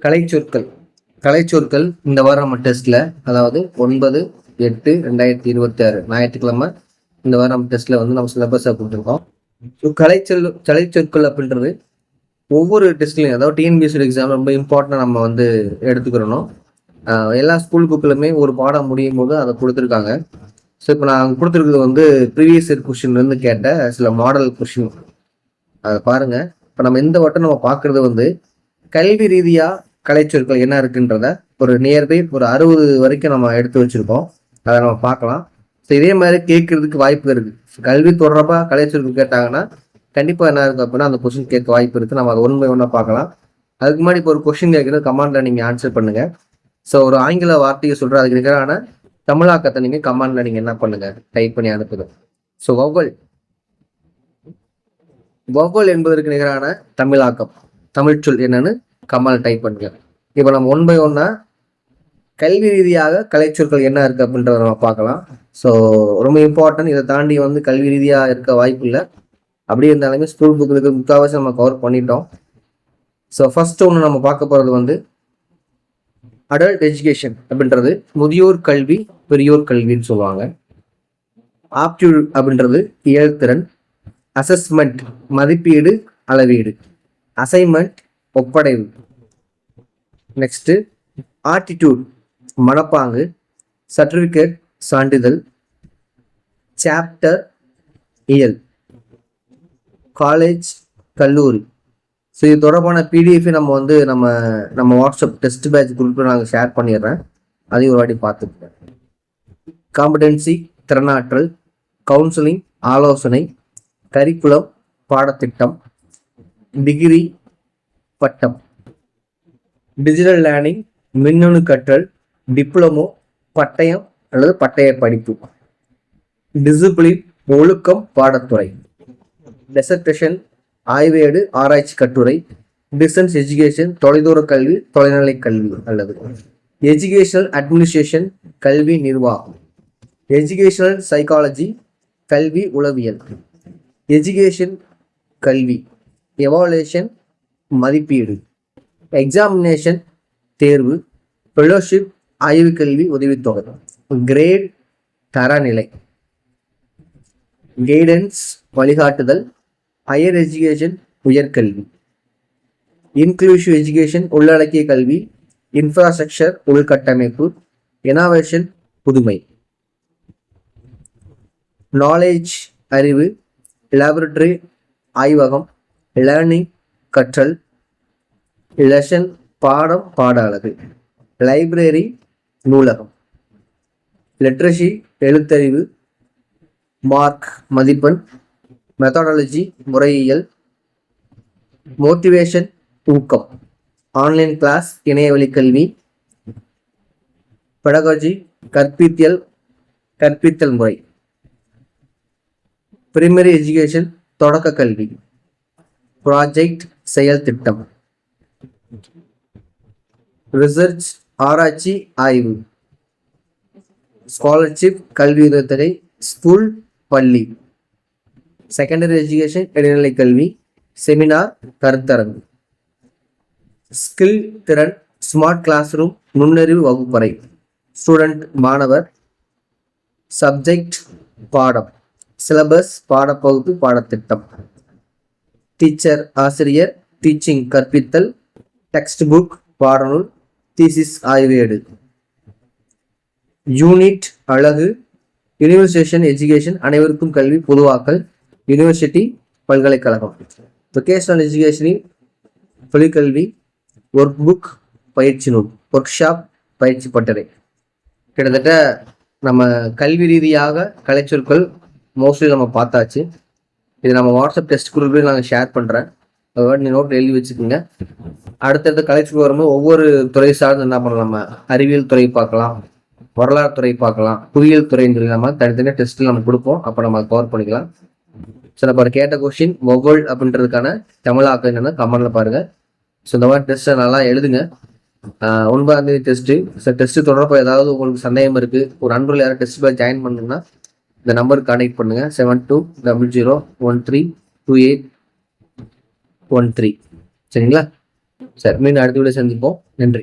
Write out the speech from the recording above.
கலைச்சொற்கள் கலைச்சொற்கள் இந்த வாரம் நம்ம டெஸ்ட்ல, அதாவது 9/8/2026 ஞாயிற்றுக்கிழமை இந்த வாரம் நம்ம டெஸ்ட்ல வந்து நம்ம சிலபஸை கொடுத்துருக்கோம். ஸோ கலைச்சொற்கள் அப்படின்றது ஒவ்வொரு டெஸ்ட்லையும், அதாவது டிஎன்பிஎஸ்சி எக்ஸாம் ரொம்ப இம்பார்ட்டன்ட் நம்ம வந்து எடுத்துக்கிறணும். எல்லா ஸ்கூல் புக்கிலுமே ஒரு பாடம் முடியும் போது அதை கொடுத்துருக்காங்க. ஸோ இப்போ நான் கொடுத்துருக்கிறது வந்து ப்ரீவியஸ் இயர் கொஸ்டின்லேருந்து கேட்ட சில மாடல் கொஸ்டின். அதை பாருங்க. இப்போ நம்ம இந்த வட்டம் நம்ம பார்க்கறது வந்து கல்வி ரீதியாக கலைச்சொற்கள் என்ன இருக்குன்றத ஒரு நியர்பை ஒரு 60 வரைக்கும் நம்ம எடுத்து வச்சிருக்கோம். அதை நம்ம பார்க்கலாம். ஸோ இதே மாதிரி கேட்கறதுக்கு வாய்ப்பு இருக்கு. கல்வி தொடர்பாக கலைச்சொற்கள் கேட்டாங்கன்னா கண்டிப்பாக என்ன இருக்கு அப்படின்னா அந்த கொஸ்டின் கேட்க வாய்ப்பு இருக்கு. நம்ம அதை 1 by 1 பார்க்கலாம். அதுக்கு முன்னாடி இப்போ ஒரு கொஸ்டின் கேட்கறது கமெண்ட்ல நீங்க ஆன்சர் பண்ணுங்க. ஸோ ஒரு ஆங்கில வார்த்தையை சொல்ற அதுக்கு நிகரான தமிழாக்கத்தை நீங்க கமெண்ட்ல நீங்க என்ன பண்ணுங்க, டைப் பண்ணி அனுப்புங்க. ஸோ வௌவல் என்பதற்கு நிகரான தமிழாக்கம், தமிழ் சொல் என்னன்னு கமெண்ட் டைப் பண்ணுங்க. இப்போ நம்ம 1 by 1 கல்வி ரீதியாக கலைச்சொற்கள் என்ன இருக்கு அப்படின்றத நம்ம பார்க்கலாம். ஸோ ரொம்ப இம்பார்ட்டன்ட். இதை தாண்டி வந்து கல்வி ரீதியாக இருக்க வாய்ப்பு இல்லை. அப்படி இருந்தாலுமே ஸ்கூல் புக்கு முக்கால்வாசி நம்ம கவர் பண்ணிட்டோம். ஸோ ஃபர்ஸ்ட் ஒன்று நம்ம பார்க்க போகிறது வந்து அடல்ட் எஜுகேஷன் அப்படின்றது முதியோர் கல்வி, பெரியோர் கல்வின்னு சொல்லுவாங்க. ஆப்டிடியூட் அப்படின்றது இயல்திறன். அசஸ்மெண்ட் மதிப்பீடு, அளவீடு. அசைன்மெண்ட் ஒப்படைவு. நெக்ஸ்ட் ஆட்டிடியூட் மனப்பாங்கு. சர்டிஃபிகேட் சான்றிதழ். சாப்டர் இயல். காலேஜ் கல்லூரி. ஸோ இது தொடர்பான பிடிஎஃப் நம்ம வாட்ஸ்அப் டெஸ்ட் பேட்ச் குரூப்பில் நாங்கள் ஷேர் பண்ணிடுறேன். அதையும் ஒரு வாட்டி பார்த்துக்கிறேன். காம்படென்சி திறனாற்றல். கவுன்சிலிங் ஆலோசனை. கரிக்குலம் பாடத்திட்டம். டிகிரி பட்டம். டிஜிட்டல் லேர்னிங் மின்னணு கற்றல். டிப்ளமோ பட்டயம் அல்லது பட்டய படிப்பு. டிசிப்ளின் ஒழுக்கம் பாடத்துறை. டெசர்டேஷன் ஆய்வேடு ஆராய்ச்சி கட்டுரை. டிஸ்டன்ஸ் எஜுகேஷன் தொலைதூர கல்வி, தொலைநிலை கல்வி அல்லது எஜுகேஷனல் அட்மினிஸ்ட்ரேஷன் கல்வி நிர்வாகம். எஜுகேஷனல் சைக்காலஜி கல்வி உளவியல். எஜுகேஷன் கல்வி. எவாலுவேஷன் மதிப்பீடு. எக்ஸாமினேஷன் தேர்வு. ஃபெலோஷிப் ஆய்வு கல்வி உதவித்தொகை. கிரேட் தரநிலை. கைடன்ஸ் வழிகாட்டுதல். ஹையர் எஜுகேஷன் உயர்கல்வி. இன்க்ளூசிவ் எஜுகேஷன் உள்ளடக்கிய கல்வி. இன்ஃப்ராஸ்ட்ரக்சர் உள்கட்டமைப்பு. இனோவேஷன் புதுமை. நாலேஜ் அறிவு. லேபரட்டரி ஆய்வகம். லேர்னிங் கற்றல். லெசன் பாடம் பாட அலகு. லைப்ரரி நூலகம். லிட்ரஸி எழுத்தறிவு. மார்க் மதிப்பெண். மெத்தடாலஜி முறையியல். மோட்டிவேஷன் ஊக்கம். ஆன்லைன் கிளாஸ் இணையவழி கல்வி. பெடகாஜி கற்பித்தல் முறை. பிரைமரி எஜுகேஷன் தொடக்க கல்வி. ப்ராஜெக்ட் செயல் திட்டம். ரிசர்ச் ஆராய்ச்சி ஆய்வு. ஸ்காலர்ஷிப் கல்வி உதவித்தொகை. ஸ்கூல் பள்ளி. செகண்டரி எஜுகேஷன் இடைநிலை கல்வி. செமினார் கருத்தரங்கு. ஸ்கில் திறன் ஸ்மார்ட் கிளாஸ் ரூம் நுண்ணறிவு வகுப்பறை. ஸ்டூடெண்ட் மாணவர். சப்ஜெக்ட் பாடம். சிலபஸ் பாடப்பகுப்பு பாடத்திட்டம். டீச்சர் ஆசிரியர். டீச்சிங் கற்பித்தல். டெக்ஸ்ட் புக் பாடநூல். தீசிஸ் ஆய்வேடு. யூனிட் அழகு. யூனிவர்சேஷன் எஜுகேஷன் அனைவருக்கும் கல்வி பொதுவாக்கல். யூனிவர்சிட்டி பல்கலைக்கழகம். வொகேஷனல் எஜுகேஷனில் தொழிற்கல்வி. ஒர்க் புக் பயிற்சி நூல். ஒர்க் ஷாப் பயிற்சி பட்டறை. கிட்டத்தட்ட நம்ம கல்வி ரீதியாக கலைச்சொற்கள் மோஸ்ட்லி நம்ம பார்த்தாச்சு. இது நம்ம வாட்ஸ்அப் டெஸ்ட் குரூப்லேயும் நாங்கள் ஷேர் பண்ணுறேன். நீ நோட் எழுதி வச்சுக்கோங்க. அடுத்தடுத்த கலைச்சொல் வரும்போது ஒவ்வொரு துறை சார்ந்து என்ன பண்ணலாம், நம்ம அறிவியல் துறை பார்க்கலாம், வரலாறு துறை பார்க்கலாம், புவியியல் துறைன்னு சொல்லி நம்ம தனித்தனியாக டெஸ்ட்டில் நம்ம கொடுப்போம். அப்போ நம்ம கவர் பண்ணிக்கலாம். ஸோ நம்ம கேட்ட கொஸ்டின் வௌவல் அப்படின்றதுக்கான தமிழாக்கம் என்னன்னா கமெண்ட்ல பாருங்க. ஸோ இந்த மாதிரி டெஸ்ட்டை நல்லா எழுதுங்க. 9ஆம் தேதி டெஸ்ட்டு. ஸோ டெஸ்ட்டு தொடர்பாக ஏதாவது உங்களுக்கு சந்தேகம் இருக்குது, ஒரு நண்பர்கள் யாரும் டெஸ்ட் போய் ஜாயின் பண்ணணும்னா இந்த நம்பருக்கு கான்டெக்ட் பண்ணுங்க. 7200132813. சரிங்களா? சரி, மீண்டும் அடுத்த வீடியோ சந்திப்போம். நன்றி.